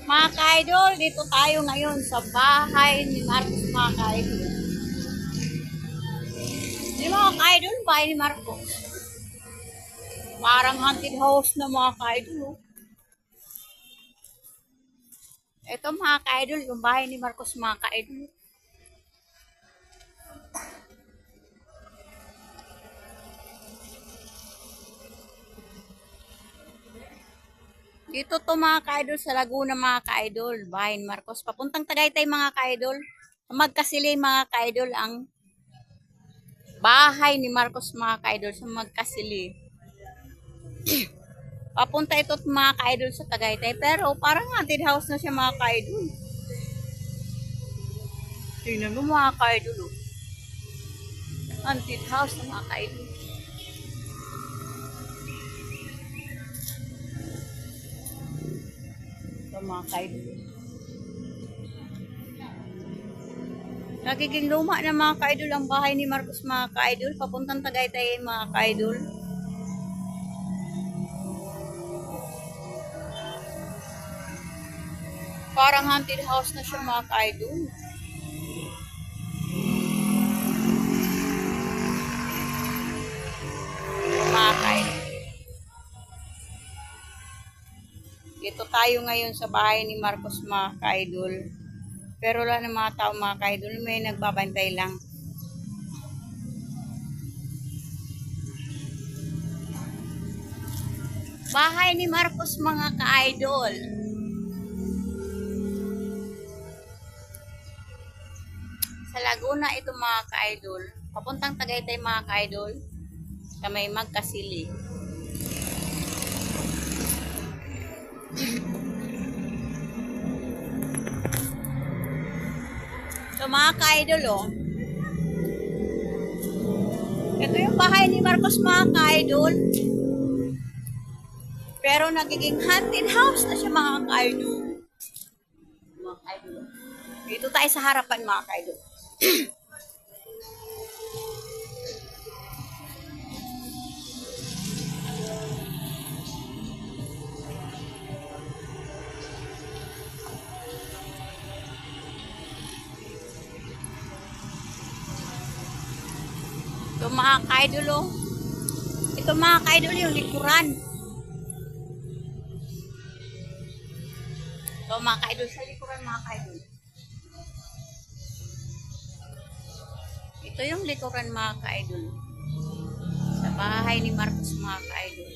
Mga ka-idol, dito tayo ngayon sa bahay ni Marcos, mga ka-idol. Di mga ka-idol, bahay ni Marcos. Parang haunted house na mga ka-idol. Oh. Ito mga ka-idol, yung bahay ni Marcos, mga ka-idol. Dito to mga ka-idol sa Laguna, mga ka-idol. Bahay ni Marcos. Papuntang Tagaytay, mga ka-idol. Magkasili, mga ka-idol, ang bahay ni Marcos, mga ka-idol, sa Magkasili. Papunta ito mga ka-idol sa Tagaytay. Pero parang haunted house na siya, mga ka-idol. Tingnan mo mga ka-idol. Oh. Haunted house na mga ka-idol. Ito mga ka-idol. Nagiging luma na mga ka-idol ang bahay ni Marcos, mga ka-idol. Papuntang Tagaytay, mga ka-idol. Parang haunted house na siya, mga ka-idol. Mga ka-idol. Dito tayo ngayon sa bahay ni Marcos, mga ka-idol. Pero wala ng mga tao, mga ka-idol. May nagbabantay lang. Bahay ni Marcos, mga ka-idol. Sa Laguna ito, mga ka-idol. Papuntang Tagaytay, mga ka-idol. Sa may Magkasili. So mga ka-idol, oh. Ito yung bahay ni Marcos, mga ka-idol. Pero nagiging haunted house na siya, mga ka-idol. Mga ka-idol. Dito tayo sa harapan, mga ka-idol. Ito mga ka-idol, oh. Ito mga ka-idol yung likuran. Ito mga ka-idol sa likuran, mga ka-idol. Ito yung likuran, mga ka-idol. Sa bahay ni Marcos, mga ka-idol.